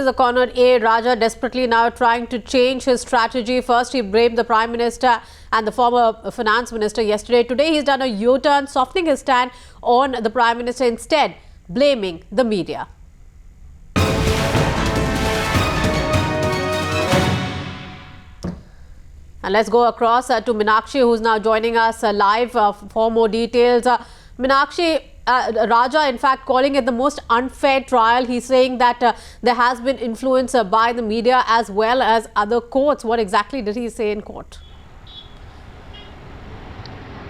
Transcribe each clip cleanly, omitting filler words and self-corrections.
The cornered A. Raja desperately now trying to change his strategy. First, he blamed the Prime Minister and the former Finance Minister yesterday. Today, he's done a U-turn, softening his stand on the Prime Minister, instead blaming the media. And let's go across to Meenakshi, who's now joining us live for more details. Meenakshi, Raja, in fact, calling it the most unfair trial. He's saying that there has been influence by the media as well as other courts. What exactly did he say in court?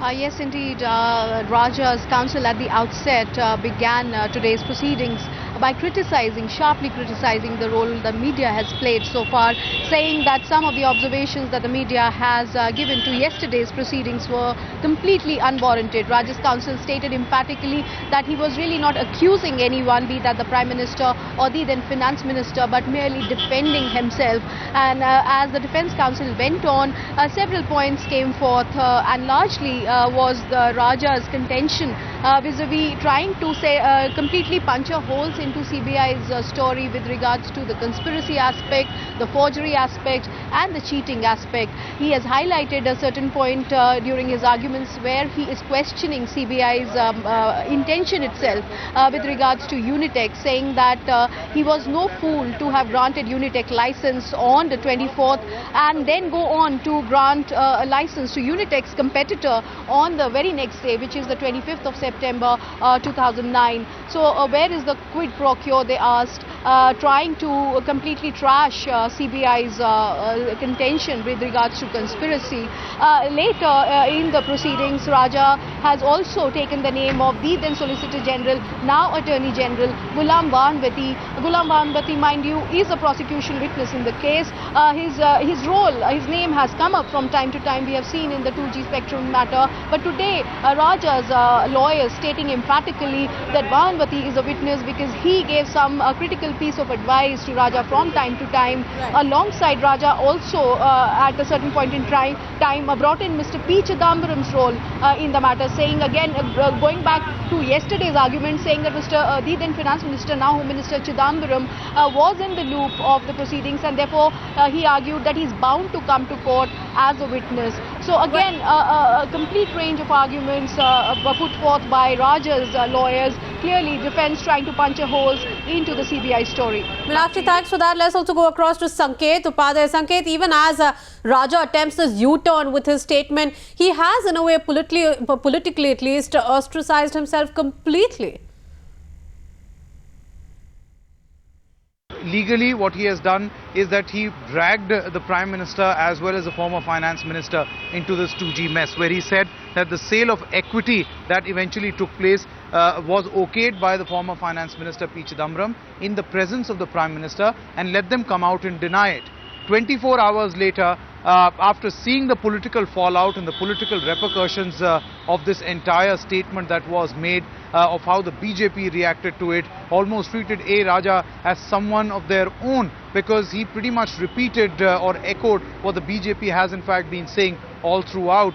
Yes, indeed. Raja's counsel at the outset began today's proceedings by sharply criticizing the role the media has played so far, saying that some of the observations that the media has given to yesterday's proceedings were completely unwarranted. Raja's counsel stated emphatically that he was really not accusing anyone, be that the Prime Minister or the then Finance Minister, but merely defending himself. And as the Defence Counsel went on, several points came forth and largely was the Raja's contention vis-a-vis trying to completely puncture holes into CBI's story with regards to the conspiracy aspect, the forgery aspect and the cheating aspect. He has highlighted a certain point during his arguments where he is questioning CBI's intention itself with regards to Unitech, saying that he was no fool to have granted Unitech license on the 24th and then go on to grant a license to Unitech's competitor on the very next day, which is the 25th of September 2009. So where is the quid pro quo, they asked, trying to completely trash CBI's contention with regards to conspiracy. Later in the proceedings, Raja has also taken the name of the then Solicitor General, now Attorney General, Ghulam Banwati. Ghulam Banwati, mind you, is a prosecution witness in the case. His name has come up from time to time. We have seen in the 2G spectrum matter. But today, Raja's lawyers stating emphatically that Banwati is a witness because he gave some critical piece of advice to Raja from time to time. Right. Alongside Raja also at a certain point in time brought in Mr. P. Chidambaram's role in the matter, saying again, going back to yesterday's argument, saying that the then Finance Minister, now Home Minister Chidambaram, was in the loop of the proceedings and therefore he argued that he's bound to come to court as a witness. So again, a complete range of arguments were put forth by Raja's lawyers. Clearly, defence trying to punch holes into the CBI story. Meenakshi, thanks for that. Let's also go across to Sanket Upadhyay. Sanket, even as Raja attempts this U-turn with his statement, he has, in a way, politically at least, ostracized himself completely. Legally, what he has done is that he dragged the Prime Minister as well as the former Finance Minister into this 2G mess, where he said that the sale of equity that eventually took place was okayed by the former Finance Minister P. Chidambaram in the presence of the Prime Minister, and let them come out and deny it. 24 hours later, after seeing the political fallout and the political repercussions of this entire statement that was made, of how the BJP reacted to it, almost treated A. Raja as someone of their own, because he pretty much repeated or echoed what the BJP has in fact been saying all throughout.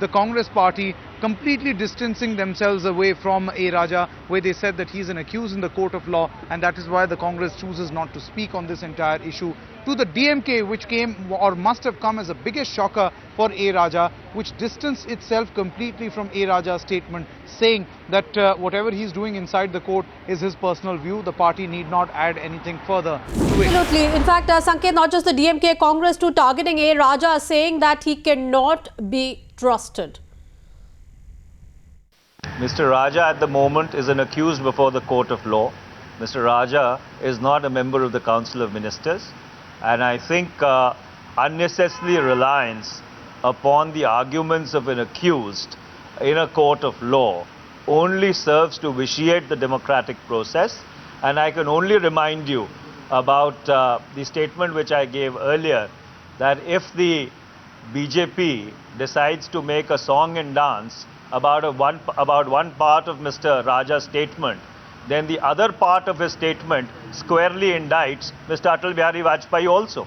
The Congress party completely distancing themselves away from A. Raja, where they said that he's an accused in the court of law, and that is why the Congress chooses not to speak on this entire issue. To the DMK, which came or must have come as the biggest shocker for A. Raja, which distanced itself completely from A. Raja's statement, saying that whatever he's doing inside the court is his personal view. The party need not add anything further to it. Absolutely. In fact, Sanket, not just the DMK, Congress too targeting A. Raja, saying that he cannot be trusted. Mr. Raja at the moment is an accused before the court of law. Mr. Raja is not a member of the Council of Ministers, and I think unnecessary reliance upon the arguments of an accused in a court of law only serves to vitiate the democratic process. And I can only remind you about the statement which I gave earlier, that if the BJP decides to make a song and dance about one part of Mr. Raja's statement, then the other part of his statement squarely indicts Mr. Atal Bihari Vajpayee also.